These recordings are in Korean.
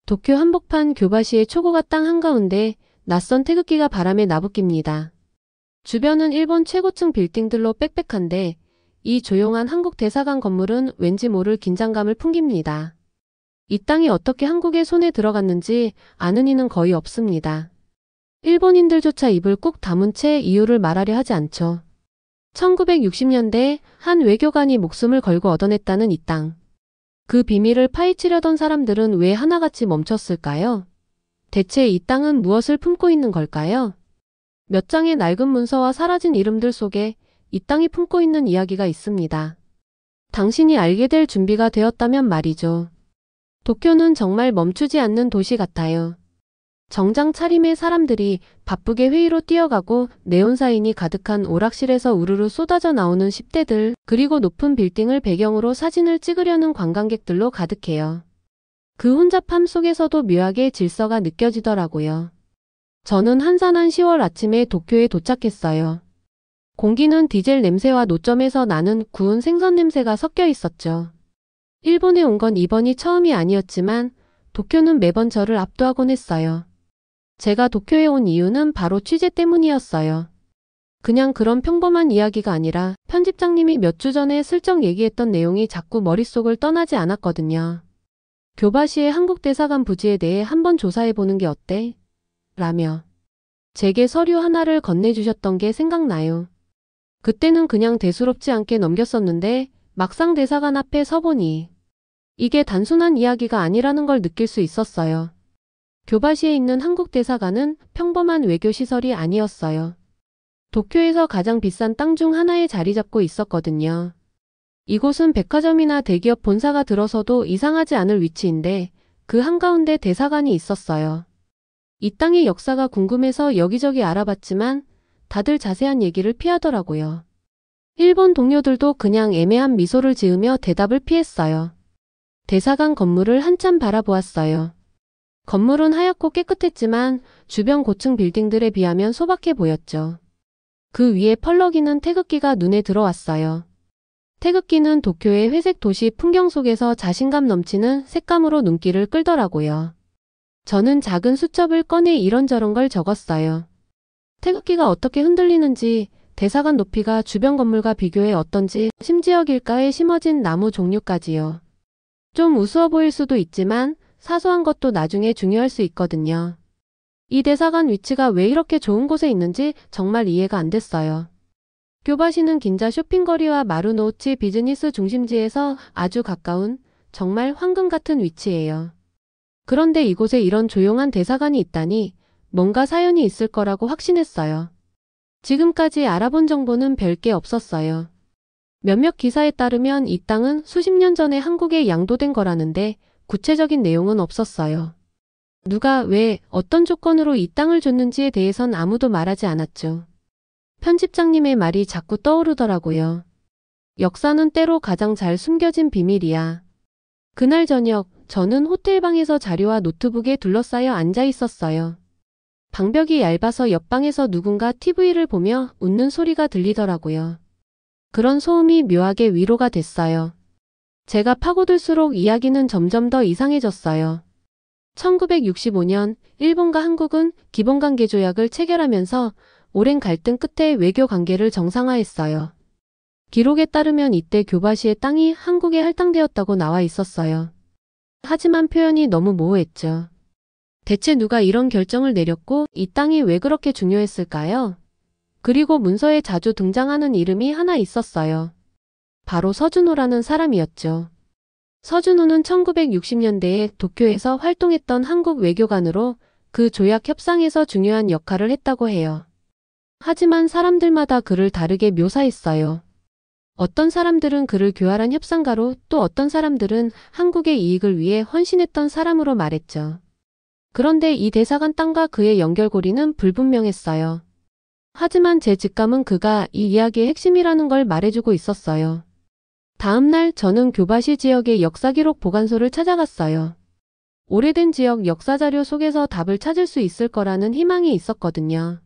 도쿄 한복판 교바시의 초고가 땅 한가운데 낯선 태극기가 바람에 나부낍니다. 주변은 일본 최고층 빌딩들로 빽빽한데 이 조용한 한국 대사관 건물은 왠지 모를 긴장감을 풍깁니다. 이 땅이 어떻게 한국의 손에 들어갔는지 아는 이는 거의 없습니다. 일본인들조차 입을 꾹 다문 채 이유를 말하려 하지 않죠. 1960년대 한 외교관이 목숨을 걸고 얻어냈다는 이 땅. 그 비밀을 파헤치려던 사람들은 왜 하나같이 멈췄을까요? 대체 이 땅은 무엇을 품고 있는 걸까요? 몇 장의 낡은 문서와 사라진 이름들 속에 이 땅이 품고 있는 이야기가 있습니다. 당신이 알게 될 준비가 되었다면 말이죠. 도쿄는 정말 멈추지 않는 도시 같아요. 정장 차림의 사람들이 바쁘게 회의로 뛰어가고 네온사인이 가득한 오락실에서 우르르 쏟아져 나오는 10대들, 그리고 높은 빌딩을 배경으로 사진을 찍으려는 관광객들로 가득해요. 그 혼잡함 속에서도 묘하게 질서가 느껴지더라고요. 저는 한산한 10월 아침에 도쿄에 도착했어요. 공기는 디젤 냄새와 노점에서 나는 구운 생선 냄새가 섞여 있었죠. 일본에 온 건 이번이 처음이 아니었지만 도쿄는 매번 저를 압도하곤 했어요. 제가 도쿄에 온 이유는 바로 취재 때문이었어요. 그냥 그런 평범한 이야기가 아니라 편집장님이 몇 주 전에 슬쩍 얘기했던 내용이 자꾸 머릿속을 떠나지 않았거든요. 교바시의 한국 대사관 부지에 대해 한번 조사해보는 게 어때? 라며 제게 서류 하나를 건네주셨던 게 생각나요. 그때는 그냥 대수롭지 않게 넘겼었는데 막상 대사관 앞에 서보니 이게 단순한 이야기가 아니라는 걸 느낄 수 있었어요. 교바시에 있는 한국 대사관은 평범한 외교시설이 아니었어요. 도쿄에서 가장 비싼 땅 중 하나에 자리 잡고 있었거든요. 이곳은 백화점이나 대기업 본사가 들어서도 이상하지 않을 위치인데 그 한가운데 대사관이 있었어요. 이 땅의 역사가 궁금해서 여기저기 알아봤지만 다들 자세한 얘기를 피하더라고요. 일본 동료들도 그냥 애매한 미소를 지으며 대답을 피했어요. 대사관 건물을 한참 바라보았어요. 건물은 하얗고 깨끗했지만 주변 고층 빌딩들에 비하면 소박해 보였죠. 그 위에 펄럭이는 태극기가 눈에 들어왔어요. 태극기는 도쿄의 회색 도시 풍경 속에서 자신감 넘치는 색감으로 눈길을 끌더라고요. 저는 작은 수첩을 꺼내 이런저런 걸 적었어요. 태극기가 어떻게 흔들리는지, 대사관 높이가 주변 건물과 비교해 어떤지, 심지어 길가에 심어진 나무 종류까지요. 좀 우스워 보일 수도 있지만 사소한 것도 나중에 중요할 수 있거든요. 이 대사관 위치가 왜 이렇게 좋은 곳에 있는지 정말 이해가 안 됐어요. 교바시는 긴자 쇼핑거리와 마루노우치 비즈니스 중심지에서 아주 가까운 정말 황금 같은 위치예요. 그런데 이곳에 이런 조용한 대사관이 있다니 뭔가 사연이 있을 거라고 확신했어요. 지금까지 알아본 정보는 별게 없었어요. 몇몇 기사에 따르면 이 땅은 수십 년 전에 한국에 양도된 거라는데 구체적인 내용은 없었어요. 누가 왜 어떤 조건으로 이 땅을 줬는지에 대해선 아무도 말하지 않았죠. 편집장님의 말이 자꾸 떠오르더라고요. 역사는 때로 가장 잘 숨겨진 비밀이야. 그날 저녁 저는 호텔방에서 자료와 노트북에 둘러싸여 앉아 있었어요. 방벽이 얇아서 옆방에서 누군가 TV를 보며 웃는 소리가 들리더라고요. 그런 소음이 묘하게 위로가 됐어요. 제가 파고들수록 이야기는 점점 더 이상해졌어요. 1965년 일본과 한국은 기본관계 조약을 체결하면서 오랜 갈등 끝에 외교 관계를 정상화했어요. 기록에 따르면 이때 교바시의 땅이 한국에 할당되었다고 나와 있었어요. 하지만 표현이 너무 모호했죠. 대체 누가 이런 결정을 내렸고 이 땅이 왜 그렇게 중요했을까요? 그리고 문서에 자주 등장하는 이름이 하나 있었어요. 바로 서준호라는 사람이었죠. 서준호는 1960년대에 도쿄에서 활동했던 한국 외교관으로 그 조약 협상에서 중요한 역할을 했다고 해요. 하지만 사람들마다 그를 다르게 묘사했어요. 어떤 사람들은 그를 교활한 협상가로, 또 어떤 사람들은 한국의 이익을 위해 헌신했던 사람으로 말했죠. 그런데 이 대사관 땅과 그의 연결고리는 불분명했어요. 하지만 제 직감은 그가 이 이야기의 핵심이라는 걸 말해주고 있었어요. 다음 날 저는 교바시 지역의 역사기록 보관소를 찾아갔어요. 오래된 지역 역사자료 속에서 답을 찾을 수 있을 거라는 희망이 있었거든요.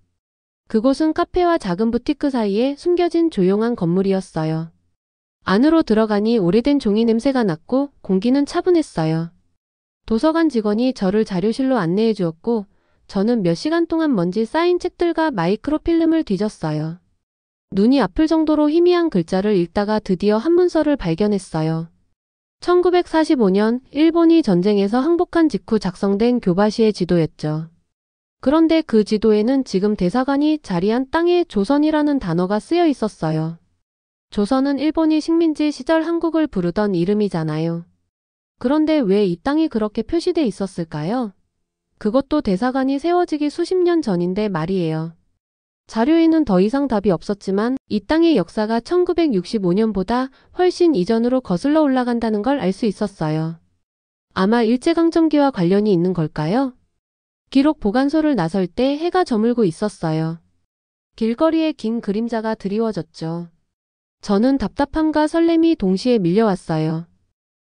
그곳은 카페와 작은 부티크 사이에 숨겨진 조용한 건물이었어요. 안으로 들어가니 오래된 종이 냄새가 났고 공기는 차분했어요. 도서관 직원이 저를 자료실로 안내해 주었고 저는 몇 시간 동안 먼지 쌓인 책들과 마이크로필름을 뒤졌어요. 눈이 아플 정도로 희미한 글자를 읽다가 드디어 한 문서를 발견했어요. 1945년 일본이 전쟁에서 항복한 직후 작성된 교과시의 지도였죠. 그런데 그 지도에는 지금 대사관이 자리한 땅에 조선이라는 단어가 쓰여 있었어요. 조선은 일본이 식민지 시절 한국을 부르던 이름이잖아요. 그런데 왜 이 땅이 그렇게 표시돼 있었을까요? 그것도 대사관이 세워지기 수십 년 전인데 말이에요. 자료에는 더 이상 답이 없었지만 이 땅의 역사가 1965년보다 훨씬 이전으로 거슬러 올라간다는 걸 알 수 있었어요. 아마 일제강점기와 관련이 있는 걸까요? 기록 보관소를 나설 때 해가 저물고 있었어요. 길거리에 긴 그림자가 드리워졌죠. 저는 답답함과 설렘이 동시에 밀려왔어요.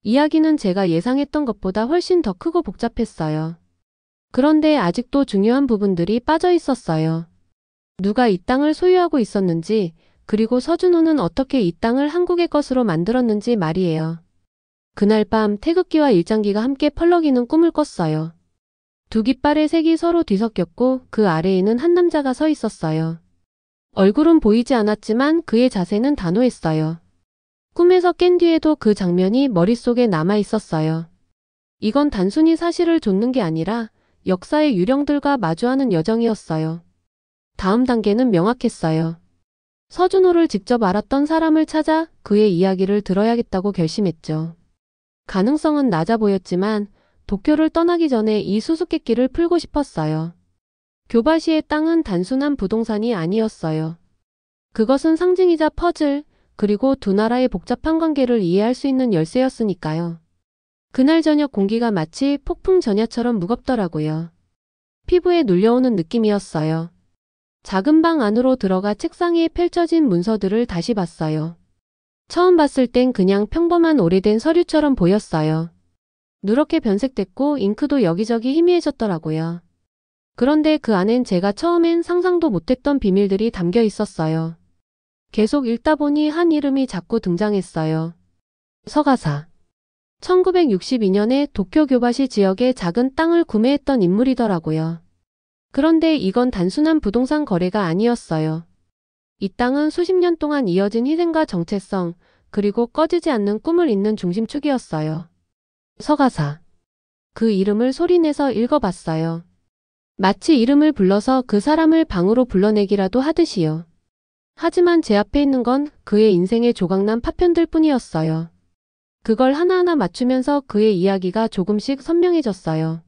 이야기는 제가 예상했던 것보다 훨씬 더 크고 복잡했어요. 그런데 아직도 중요한 부분들이 빠져 있었어요. 누가 이 땅을 소유하고 있었는지, 그리고 서준호는 어떻게 이 땅을 한국의 것으로 만들었는지 말이에요. 그날 밤 태극기와 일장기가 함께 펄럭이는 꿈을 꿨어요. 두 깃발의 색이 서로 뒤섞였고 그 아래에는 한 남자가 서 있었어요. 얼굴은 보이지 않았지만 그의 자세는 단호했어요. 꿈에서 깬 뒤에도 그 장면이 머릿속에 남아 있었어요. 이건 단순히 사실을 좇는 게 아니라 역사의 유령들과 마주하는 여정이었어요. 다음 단계는 명확했어요. 서준호를 직접 알았던 사람을 찾아 그의 이야기를 들어야겠다고 결심했죠. 가능성은 낮아 보였지만 도쿄를 떠나기 전에 이 수수께끼를 풀고 싶었어요. 교바시의 땅은 단순한 부동산이 아니었어요. 그것은 상징이자 퍼즐, 그리고 두 나라의 복잡한 관계를 이해할 수 있는 열쇠였으니까요. 그날 저녁 공기가 마치 폭풍 전야처럼 무겁더라고요. 피부에 눌려오는 느낌이었어요. 작은 방 안으로 들어가 책상 위에 펼쳐진 문서들을 다시 봤어요. 처음 봤을 땐 그냥 평범한 오래된 서류처럼 보였어요. 누렇게 변색됐고 잉크도 여기저기 희미해졌더라고요. 그런데 그 안엔 제가 처음엔 상상도 못했던 비밀들이 담겨 있었어요. 계속 읽다 보니 한 이름이 자꾸 등장했어요. 서가사. 1962년에 도쿄 교바시 지역의 작은 땅을 구매했던 인물이더라고요. 그런데 이건 단순한 부동산 거래가 아니었어요. 이 땅은 수십 년 동안 이어진 희생과 정체성, 그리고 꺼지지 않는 꿈을 잇는 중심축이었어요. 서가사. 그 이름을 소리내서 읽어봤어요. 마치 이름을 불러서 그 사람을 방으로 불러내기라도 하듯이요. 하지만 제 앞에 있는 건 그의 인생의 조각난 파편들 뿐이었어요. 그걸 하나하나 맞추면서 그의 이야기가 조금씩 선명해졌어요.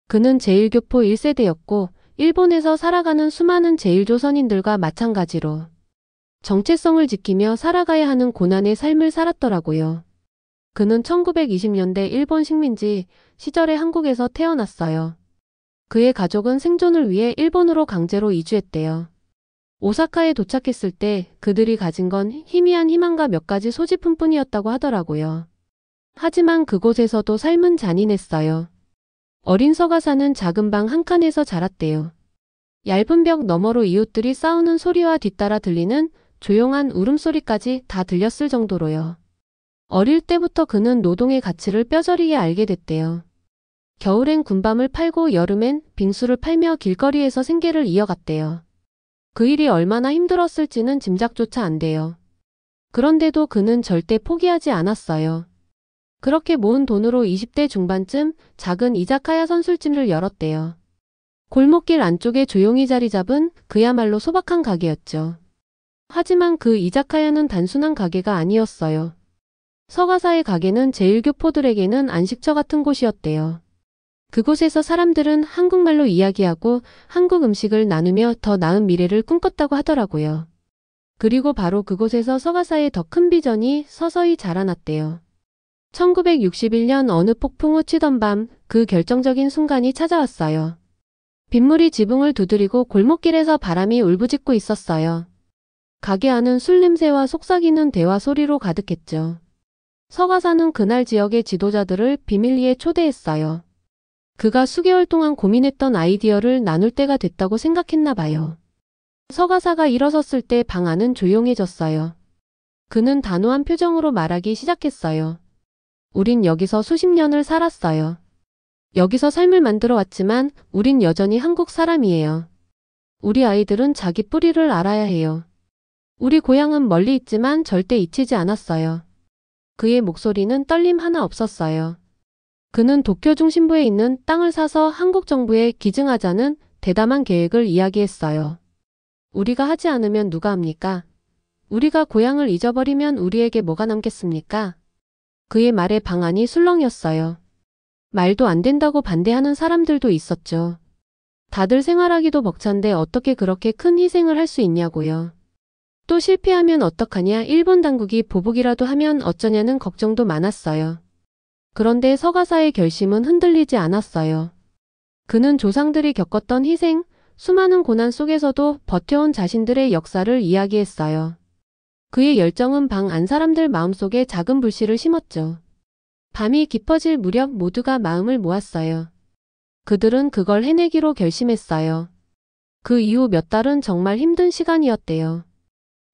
그는 제1교포 1세대였고 일본에서 살아가는 수많은 제1조선인들과 마찬가지로 정체성을 지키며 살아가야 하는 고난의 삶을 살았더라고요. 그는 1920년대 일본 식민지 시절에 한국에서 태어났어요. 그의 가족은 생존을 위해 일본으로 강제로 이주했대요. 오사카에 도착했을 때 그들이 가진 건 희미한 희망과 몇 가지 소지품뿐이었다고 하더라고요. 하지만 그곳에서도 삶은 잔인했어요. 어린 서가사는 작은 방 한 칸에서 자랐대요. 얇은 벽 너머로 이웃들이 싸우는 소리와 뒤따라 들리는 조용한 울음소리까지 다 들렸을 정도로요. 어릴 때부터 그는 노동의 가치를 뼈저리게 알게 됐대요. 겨울엔 군밤을 팔고 여름엔 빙수를 팔며 길거리에서 생계를 이어갔대요. 그 일이 얼마나 힘들었을지는 짐작조차 안 돼요. 그런데도 그는 절대 포기하지 않았어요. 그렇게 모은 돈으로 20대 중반쯤 작은 이자카야 선술집을 열었대요. 골목길 안쪽에 조용히 자리 잡은 그야말로 소박한 가게였죠. 하지만 그 이자카야는 단순한 가게가 아니었어요. 서가사의 가게는 제1교포들에게는 안식처 같은 곳이었대요. 그곳에서 사람들은 한국말로 이야기하고 한국 음식을 나누며 더 나은 미래를 꿈꿨다고 하더라고요. 그리고 바로 그곳에서 서가사의 더 큰 비전이 서서히 자라났대요. 1961년 어느 폭풍우 치던 밤 그 결정적인 순간이 찾아왔어요. 빗물이 지붕을 두드리고 골목길에서 바람이 울부짖고 있었어요. 가게 안은 술 냄새와 속삭이는 대화 소리로 가득했죠. 서가사는 그날 지역의 지도자들을 비밀리에 초대했어요. 그가 수개월 동안 고민했던 아이디어를 나눌 때가 됐다고 생각했나 봐요. 서가사가 일어섰을 때 방 안은 조용해졌어요. 그는 단호한 표정으로 말하기 시작했어요. 우린 여기서 수십 년을 살았어요. 여기서 삶을 만들어 왔지만 우린 여전히 한국 사람이에요. 우리 아이들은 자기 뿌리를 알아야 해요. 우리 고향은 멀리 있지만 절대 잊히지 않았어요. 그의 목소리는 떨림 하나 없었어요. 그는 도쿄 중심부에 있는 땅을 사서 한국 정부에 기증하자는 대담한 계획을 이야기했어요. 우리가 하지 않으면 누가 합니까? 우리가 고향을 잊어버리면 우리에게 뭐가 남겠습니까? 그의 말에 방안이 술렁이었어요. 말도 안 된다고 반대하는 사람들도 있었죠. 다들 생활하기도 벅찬데 어떻게 그렇게 큰 희생을 할 수 있냐고요. 또 실패하면 어떡하냐, 일본 당국이 보복이라도 하면 어쩌냐는 걱정도 많았어요. 그런데 서가사의 결심은 흔들리지 않았어요. 그는 조상들이 겪었던 희생, 수많은 고난 속에서도 버텨온 자신들의 역사를 이야기했어요. 그의 열정은 방 안 사람들 마음속에 작은 불씨를 심었죠. 밤이 깊어질 무렵 모두가 마음을 모았어요. 그들은 그걸 해내기로 결심했어요. 그 이후 몇 달은 정말 힘든 시간이었대요.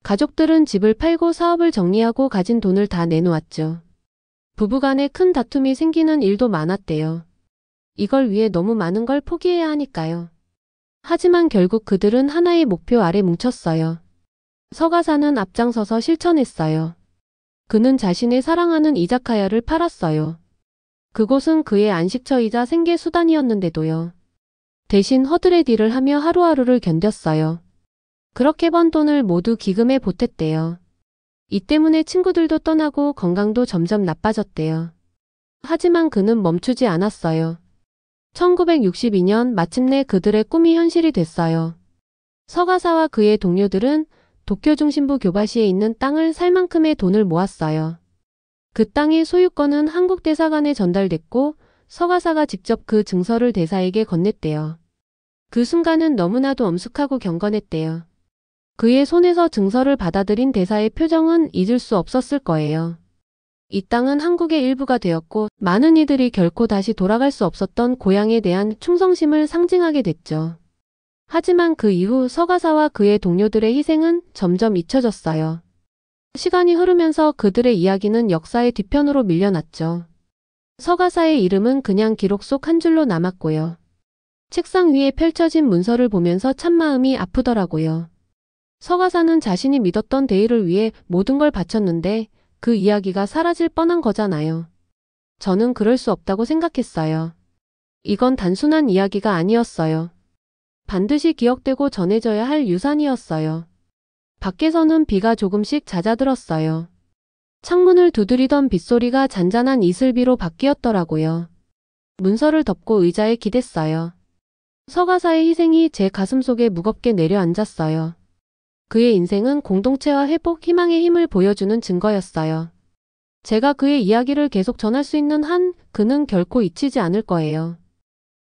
가족들은 집을 팔고 사업을 정리하고 가진 돈을 다 내놓았죠. 부부간에 큰 다툼이 생기는 일도 많았대요. 이걸 위해 너무 많은 걸 포기해야 하니까요. 하지만 결국 그들은 하나의 목표 아래 뭉쳤어요. 서가사는 앞장서서 실천했어요. 그는 자신의 사랑하는 이자카야를 팔았어요. 그곳은 그의 안식처이자 생계 수단이었는데도요. 대신 허드렛 일을 하며 하루하루를 견뎠어요. 그렇게 번 돈을 모두 기금에 보탰대요. 이 때문에 친구들도 떠나고 건강도 점점 나빠졌대요. 하지만 그는 멈추지 않았어요. 1962년 마침내 그들의 꿈이 현실이 됐어요. 서가사와 그의 동료들은 도쿄 중심부 교바시에 있는 땅을 살 만큼의 돈을 모았어요. 그 땅의 소유권은 한국 대사관에 전달됐고 서가사가 직접 그 증서를 대사에게 건넸대요. 그 순간은 너무나도 엄숙하고 경건했대요. 그의 손에서 증서를 받아들인 대사의 표정은 잊을 수 없었을 거예요. 이 땅은 한국의 일부가 되었고 많은 이들이 결코 다시 돌아갈 수 없었던 고향에 대한 충성심을 상징하게 됐죠. 하지만 그 이후 서가사와 그의 동료들의 희생은 점점 잊혀졌어요. 시간이 흐르면서 그들의 이야기는 역사의 뒤편으로 밀려났죠. 서가사의 이름은 그냥 기록 속 한 줄로 남았고요. 책상 위에 펼쳐진 문서를 보면서 참마음이 아프더라고요. 서가사는 자신이 믿었던 대의를 위해 모든 걸 바쳤는데 그 이야기가 사라질 뻔한 거잖아요. 저는 그럴 수 없다고 생각했어요. 이건 단순한 이야기가 아니었어요. 반드시 기억되고 전해져야 할 유산이었어요. 밖에서는 비가 조금씩 잦아들었어요. 창문을 두드리던 빗소리가 잔잔한 이슬비로 바뀌었더라고요. 문서를 덮고 의자에 기댔어요. 서가사의 희생이 제 가슴속에 무겁게 내려앉았어요. 그의 인생은 공동체와 회복, 희망의 힘을 보여주는 증거였어요. 제가 그의 이야기를 계속 전할 수 있는 한 그는 결코 잊히지 않을 거예요.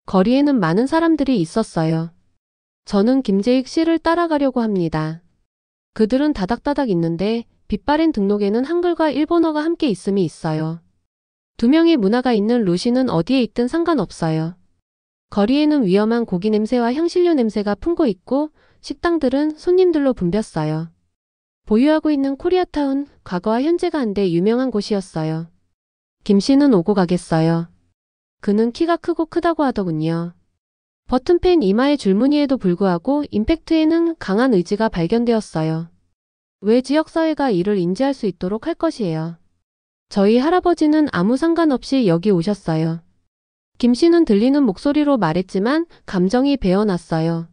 거리에는 많은 사람들이 있었어요. 저는 김재익 씨를 따라가려고 합니다. 그들은 다닥다닥 있는데 빛바랜 등록에는 한글과 일본어가 함께 있음이 있어요. 두 명의 문화가 있는 루시는 어디에 있든 상관없어요. 거리에는 위험한 고기 냄새와 향신료 냄새가 풍고 있고 식당들은 손님들로 붐볐어요. 보유하고 있는 코리아타운, 과거와 현재가 한데 유명한 곳이었어요. 김 씨는 오고 가겠어요. 그는 키가 크다고 하더군요. 버튼팬 이마의 줄무늬에도 불구하고 임팩트에는 강한 의지가 발견되었어요. 왜 지역사회가 이를 인지할 수 있도록 할 것이에요. 저희 할아버지는 아무 상관없이 여기 오셨어요. 김 씨는 들리는 목소리로 말했지만 감정이 배어났어요.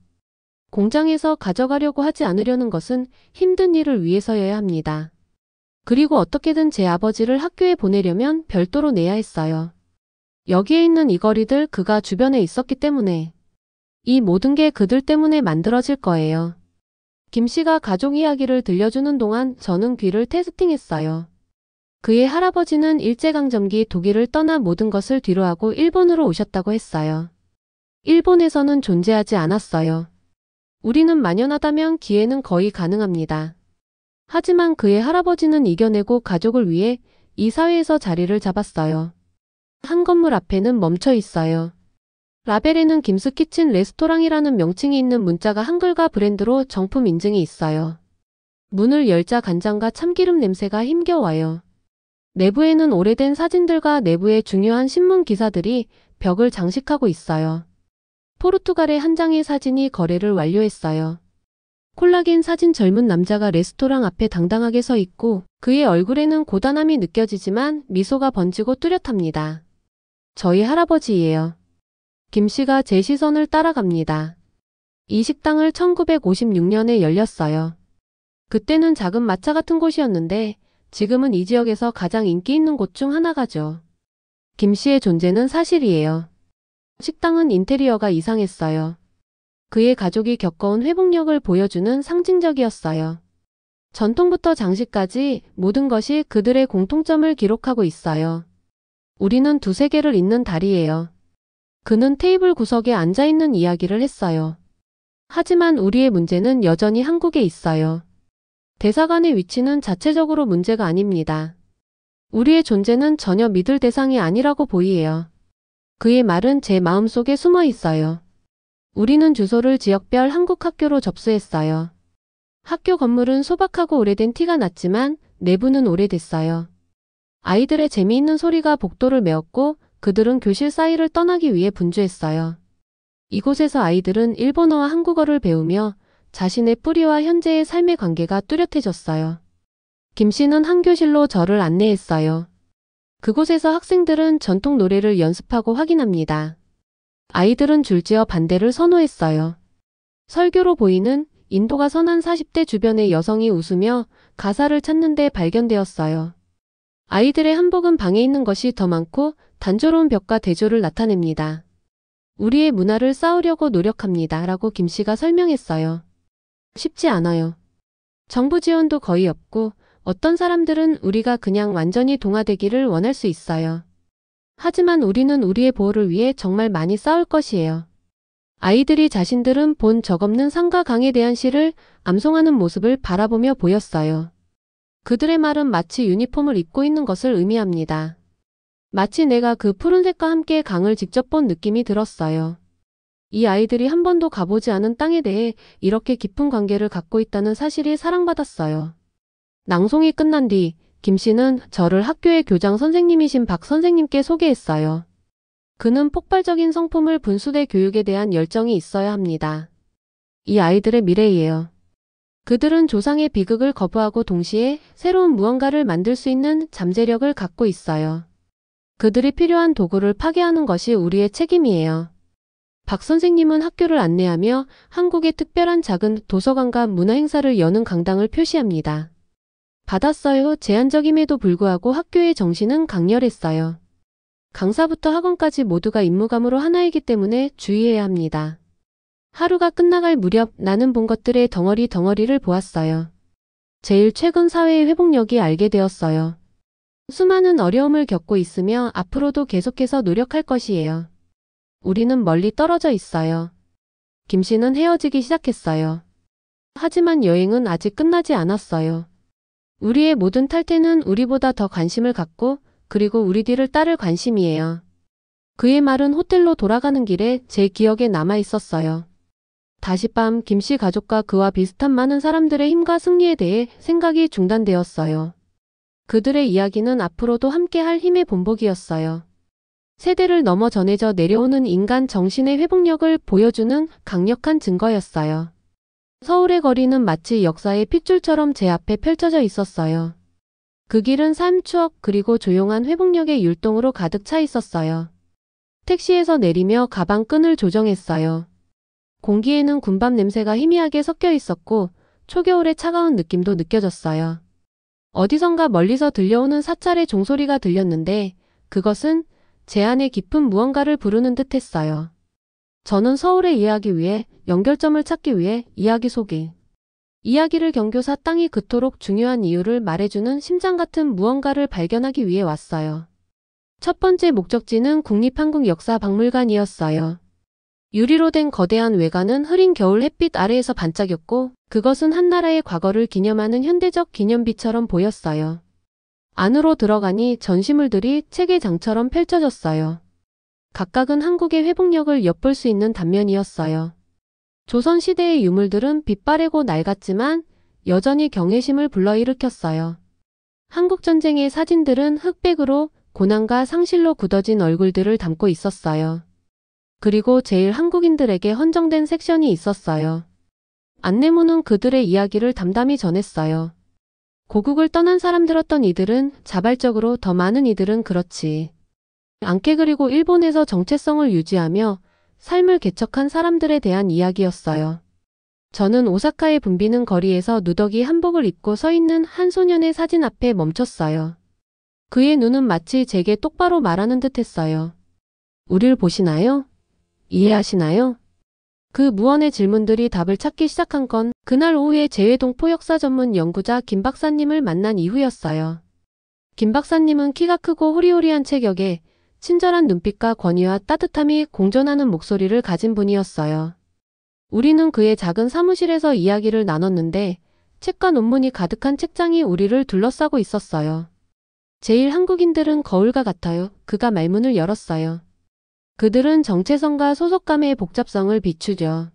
공장에서 가져가려고 하지 않으려는 것은 힘든 일을 위해서여야 합니다. 그리고 어떻게든 제 아버지를 학교에 보내려면 별도로 내야 했어요. 여기에 있는 이 거리들 그가 주변에 있었기 때문에. 이 모든 게 그들 때문에 만들어질 거예요. 김 씨가 가족 이야기를 들려주는 동안 저는 귀를 테스팅했어요. 그의 할아버지는 일제강점기 독일을 떠나 모든 것을 뒤로하고 일본으로 오셨다고 했어요. 일본에서는 존재하지 않았어요. 우리는 만연하다면 기회는 거의 가능합니다. 하지만 그의 할아버지는 이겨내고 가족을 위해 이 사회에서 자리를 잡았어요. 한 건물 앞에는 멈춰 있어요. 라벨에는 김스 키친 레스토랑이라는 명칭이 있는 문자가 한글과 브랜드로 정품 인증이 있어요. 문을 열자 간장과 참기름 냄새가 힘겨워요. 내부에는 오래된 사진들과 내부의 중요한 신문 기사들이 벽을 장식하고 있어요. 포르투갈의 한 장의 사진이 거래를 완료했어요. 콜라겐 사진 젊은 남자가 레스토랑 앞에 당당하게 서 있고 그의 얼굴에는 고단함이 느껴지지만 미소가 번지고 뚜렷합니다. 저희 할아버지예요. 김 씨가 제 시선을 따라갑니다. 이 식당을 1956년에 열렸어요. 그때는 작은 마차 같은 곳이었는데 지금은 이 지역에서 가장 인기 있는 곳 중 하나가죠. 김 씨의 존재는 사실이에요. 식당은 인테리어가 이상했어요. 그의 가족이 겪어온 회복력을 보여주는 상징적이었어요. 전통부터 장식까지 모든 것이 그들의 공통점을 기록하고 있어요. 우리는 두세 개를 잇는 달이에요. 그는 테이블 구석에 앉아있는 이야기를 했어요. 하지만 우리의 문제는 여전히 한국에 있어요. 대사관의 위치는 자체적으로 문제가 아닙니다. 우리의 존재는 전혀 믿을 대상이 아니라고 보이에요. 그의 말은 제 마음속에 숨어 있어요. 우리는 주소를 지역별 한국 학교로 접수했어요. 학교 건물은 소박하고 오래된 티가 났지만 내부는 오래됐어요. 아이들의 재미있는 소리가 복도를 메웠고 그들은 교실 사이를 떠나기 위해 분주했어요. 이곳에서 아이들은 일본어와 한국어를 배우며 자신의 뿌리와 현재의 삶의 관계가 뚜렷해졌어요. 김 씨는 한 교실로 저를 안내했어요. 그곳에서 학생들은 전통 노래를 연습하고 확인합니다. 아이들은 줄지어 반대를 선호했어요. 설교로 보이는 인도가 선한 40대 주변의 여성이 웃으며 가사를 찾는 데 발견되었어요. 아이들의 한복은 방에 있는 것이 더 많고 단조로운 벽과 대조를 나타냅니다. 우리의 문화를 쌓으려고 노력합니다. 라고 김 씨가 설명했어요. 쉽지 않아요. 정부 지원도 거의 없고 어떤 사람들은 우리가 그냥 완전히 동화되기를 원할 수 있어요. 하지만 우리는 우리의 보호를 위해 정말 많이 싸울 것이에요. 아이들이 자신들은 본 적 없는 산과 강에 대한 시를 암송하는 모습을 바라보며 보였어요. 그들의 말은 마치 유니폼을 입고 있는 것을 의미합니다. 마치 내가 그 푸른색과 함께 강을 직접 본 느낌이 들었어요. 이 아이들이 한 번도 가보지 않은 땅에 대해 이렇게 깊은 관계를 갖고 있다는 사실이 사랑받았어요. 낭송이 끝난 뒤 김 씨는 저를 학교의 교장 선생님이신 박 선생님께 소개했어요. 그는 폭발적인 성품을 분수대 교육에 대한 열정이 있어야 합니다. 이 아이들의 미래이에요. 그들은 조상의 비극을 거부하고 동시에 새로운 무언가를 만들 수 있는 잠재력을 갖고 있어요. 그들이 필요한 도구를 파괴하는 것이 우리의 책임이에요. 박 선생님은 학교를 안내하며 한국의 특별한 작은 도서관과 문화행사를 여는 강당을 표시합니다. 받았어요. 제한적임에도 불구하고 학교의 정신은 강렬했어요. 강사부터 학원까지 모두가 임무감으로 하나이기 때문에 주의해야 합니다. 하루가 끝나갈 무렵 나는 본 것들의 덩어리를 보았어요. 제일 최근 사회의 회복력이 알게 되었어요. 수많은 어려움을 겪고 있으며 앞으로도 계속해서 노력할 것이에요. 우리는 멀리 떨어져 있어요. 김 씨는 헤어지기 시작했어요. 하지만 여행은 아직 끝나지 않았어요. 우리의 모든 탈퇴는 우리보다 더 관심을 갖고 그리고 우리 뒤를 따를 관심이에요. 그의 말은 호텔로 돌아가는 길에 제 기억에 남아 있었어요. 다시 밤 김 씨 가족과 그와 비슷한 많은 사람들의 힘과 승리에 대해 생각이 중단되었어요. 그들의 이야기는 앞으로도 함께할 힘의 본보기였어요. 세대를 넘어 전해져 내려오는 인간 정신의 회복력을 보여주는 강력한 증거였어요. 서울의 거리는 마치 역사의 핏줄처럼 제 앞에 펼쳐져 있었어요. 그 길은 삶, 추억, 그리고 조용한 회복력의 율동으로 가득 차 있었어요. 택시에서 내리며 가방 끈을 조정했어요. 공기에는 군밤 냄새가 희미하게 섞여 있었고 초겨울의 차가운 느낌도 느껴졌어요. 어디선가 멀리서 들려오는 사찰의 종소리가 들렸는데 그것은 제 안에 깊은 무언가를 부르는 듯 했어요. 저는 서울에 이해하기 위해 연결점을 찾기 위해 이야기 속에 이야기를 경교사 땅이 그토록 중요한 이유를 말해주는 심장 같은 무언가를 발견하기 위해 왔어요. 첫 번째 목적지는 국립한국역사박물관이었어요. 유리로 된 거대한 외관은 흐린 겨울 햇빛 아래에서 반짝였고 그것은 한 나라의 과거를 기념하는 현대적 기념비처럼 보였어요. 안으로 들어가니 전시물들이 책의 장처럼 펼쳐졌어요. 각각은 한국의 회복력을 엿볼 수 있는 단면이었어요. 조선시대의 유물들은 빛바래고 낡았지만 여전히 경외심을 불러일으켰어요. 한국전쟁의 사진들은 흑백으로 고난과 상실로 굳어진 얼굴들을 담고 있었어요. 그리고 제일 한국인들에게 헌정된 섹션이 있었어요. 안내문은 그들의 이야기를 담담히 전했어요. 고국을 떠난 사람들었던 이들은 자발적으로 더 많은 이들은 그렇지 않게 그리고 일본에서 정체성을 유지하며 삶을 개척한 사람들에 대한 이야기였어요. 저는 오사카에 붐비는 거리에서 누더기 한복을 입고 서 있는 한 소년의 사진 앞에 멈췄어요. 그의 눈은 마치 제게 똑바로 말하는 듯 했어요. 우릴 보시나요? 이해하시나요? 그 무언의 질문들이 답을 찾기 시작한 건 그날 오후에 재외동포 역사 전문 연구자 김 박사님을 만난 이후였어요. 김 박사님은 키가 크고 호리호리한 체격에 친절한 눈빛과 권위와 따뜻함이 공존하는 목소리를 가진 분이었어요. 우리는 그의 작은 사무실에서 이야기를 나눴는데 책과 논문이 가득한 책장이 우리를 둘러싸고 있었어요. 제일 한국인들은 거울과 같아요. 그가 말문을 열었어요. 그들은 정체성과 소속감의 복잡성을 비추죠.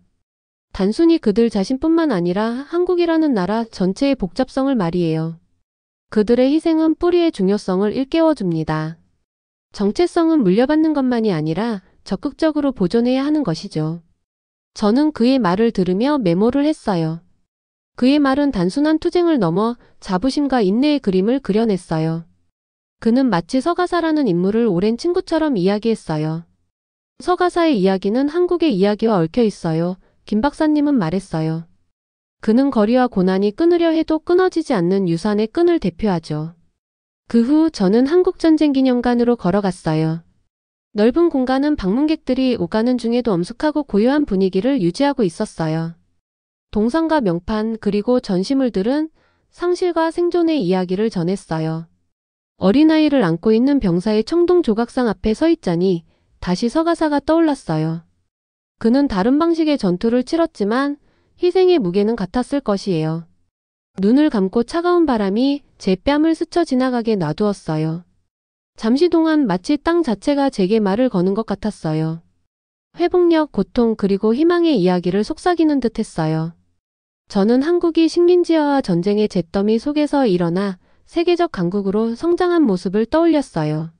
단순히 그들 자신뿐만 아니라 한국이라는 나라 전체의 복잡성을 말이에요. 그들의 희생은 뿌리의 중요성을 일깨워줍니다. 정체성은 물려받는 것만이 아니라 적극적으로 보존해야 하는 것이죠. 저는 그의 말을 들으며 메모를 했어요. 그의 말은 단순한 투쟁을 넘어 자부심과 인내의 그림을 그려냈어요. 그는 마치 서가사라는 인물을 오랜 친구처럼 이야기했어요. 서가사의 이야기는 한국의 이야기와 얽혀 있어요. 김 박사님은 말했어요. 그는 거리와 고난이 끊으려 해도 끊어지지 않는 유산의 끈을 대표하죠. 그 후 저는 한국전쟁기념관으로 걸어갔어요. 넓은 공간은 방문객들이 오가는 중에도 엄숙하고 고요한 분위기를 유지하고 있었어요. 동상과 명판 그리고 전시물들은 상실과 생존의 이야기를 전했어요. 어린아이를 안고 있는 병사의 청동 조각상 앞에 서 있자니 다시 서가사가 떠올랐어요. 그는 다른 방식의 전투를 치렀지만 희생의 무게는 같았을 것이에요. 눈을 감고 차가운 바람이 제 뺨을 스쳐 지나가게 놔두었어요. 잠시 동안 마치 땅 자체가 제게 말을 거는 것 같았어요. 회복력, 고통 그리고 희망의 이야기를 속삭이는 듯 했어요. 저는 한국이 식민지화와 전쟁의 잿더미 속에서 일어나 세계적 강국으로 성장한 모습을 떠올렸어요.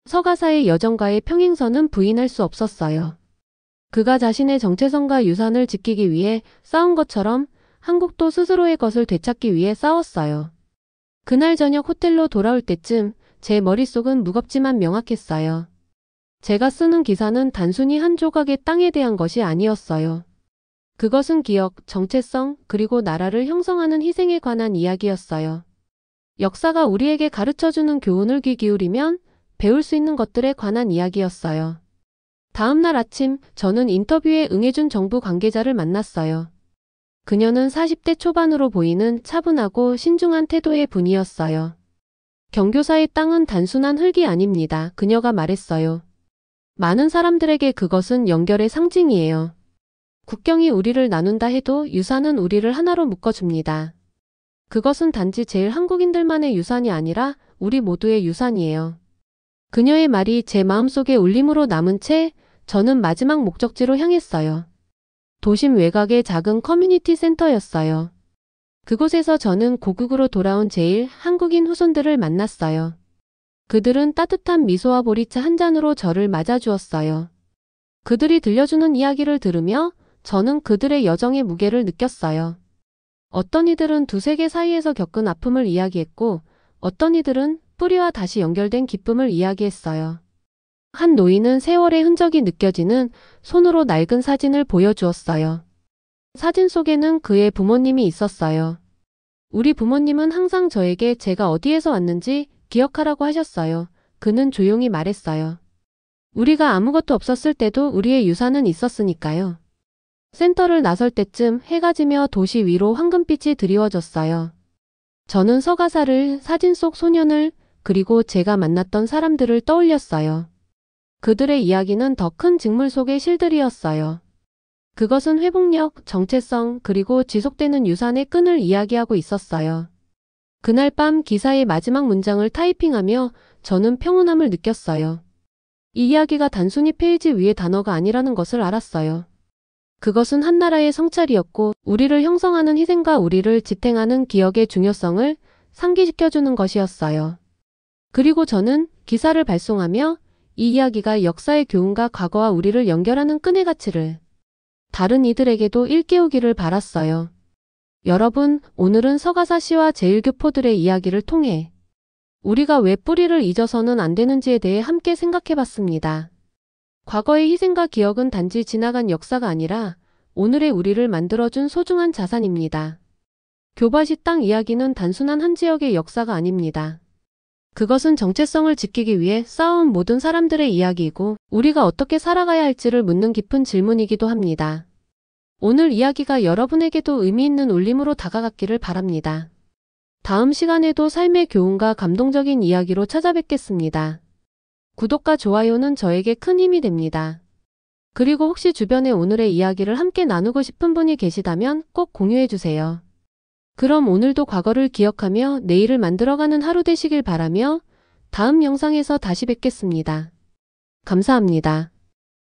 서가사의 여정과의 평행선은 부인할 수 없었어요. 그가 자신의 정체성과 유산을 지키기 위해 싸운 것처럼 한국도 스스로의 것을 되찾기 위해 싸웠어요. 그날 저녁 호텔로 돌아올 때쯤 제 머릿속은 무겁지만 명확했어요. 제가 쓰는 기사는 단순히 한 조각의 땅에 대한 것이 아니었어요. 그것은 기억, 정체성, 그리고 나라를 형성하는 희생에 관한 이야기였어요. 역사가 우리에게 가르쳐주는 교훈을 귀 기울이면 배울 수 있는 것들에 관한 이야기였어요. 다음 날 아침 저는 인터뷰에 응해준 정부 관계자를 만났어요. 그녀는 40대 초반으로 보이는 차분하고 신중한 태도의 분이었어요. 경교사의 땅은 단순한 흙이 아닙니다. 그녀가 말했어요. 많은 사람들에게 그것은 연결의 상징이에요. 국경이 우리를 나눈다 해도 유산은 우리를 하나로 묶어줍니다. 그것은 단지 제일 한국인들만의 유산이 아니라 우리 모두의 유산이에요. 그녀의 말이 제 마음속에 울림으로 남은 채 저는 마지막 목적지로 향했어요. 도심 외곽의 작은 커뮤니티 센터였어요. 그곳에서 저는 고국으로 돌아온 제일 한국인 후손들을 만났어요. 그들은 따뜻한 미소와 보리차 한 잔으로 저를 맞아주었어요. 그들이 들려주는 이야기를 들으며 저는 그들의 여정의 무게를 느꼈어요. 어떤 이들은 두세 개 사이에서 겪은 아픔을 이야기했고 어떤 이들은 뿌리와 다시 연결된 기쁨을 이야기했어요. 한 노인은 세월의 흔적이 느껴지는 손으로 낡은 사진을 보여주었어요. 사진 속에는 그의 부모님이 있었어요. 우리 부모님은 항상 저에게 제가 어디에서 왔는지 기억하라고 하셨어요. 그는 조용히 말했어요. 우리가 아무것도 없었을 때도 우리의 유산은 있었으니까요. 센터를 나설 때쯤 해가 지며 도시 위로 황금빛이 드리워졌어요. 저는 서가사를, 사진 속 소년을, 그리고 제가 만났던 사람들을 떠올렸어요. 그들의 이야기는 더 큰 직물 속의 실들이었어요. 그것은 회복력, 정체성, 그리고 지속되는 유산의 끈을 이야기하고 있었어요. 그날 밤 기사의 마지막 문장을 타이핑하며 저는 평온함을 느꼈어요. 이 이야기가 단순히 페이지 위의 단어가 아니라는 것을 알았어요. 그것은 한 나라의 성찰이었고 우리를 형성하는 희생과 우리를 지탱하는 기억의 중요성을 상기시켜주는 것이었어요. 그리고 저는 기사를 발송하며 이 이야기가 역사의 교훈과 과거와 우리를 연결하는 끈의 가치를 다른 이들에게도 일깨우기를 바랐어요. 여러분, 오늘은 서가사 시와 제일교포들의 이야기를 통해 우리가 왜 뿌리를 잊어서는 안 되는지에 대해 함께 생각해 봤습니다. 과거의 희생과 기억은 단지 지나간 역사가 아니라 오늘의 우리를 만들어준 소중한 자산입니다. 교바시 땅 이야기는 단순한 한 지역의 역사가 아닙니다. 그것은 정체성을 지키기 위해 싸운 모든 사람들의 이야기이고 우리가 어떻게 살아가야 할지를 묻는 깊은 질문이기도 합니다. 오늘 이야기가 여러분에게도 의미 있는 울림으로 다가갔기를 바랍니다. 다음 시간에도 삶의 교훈과 감동적인 이야기로 찾아뵙겠습니다. 구독과 좋아요는 저에게 큰 힘이 됩니다. 그리고 혹시 주변에 오늘의 이야기를 함께 나누고 싶은 분이 계시다면 꼭 공유해주세요. 그럼 오늘도 과거를 기억하며 내일을 만들어가는 하루 되시길 바라며 다음 영상에서 다시 뵙겠습니다. 감사합니다.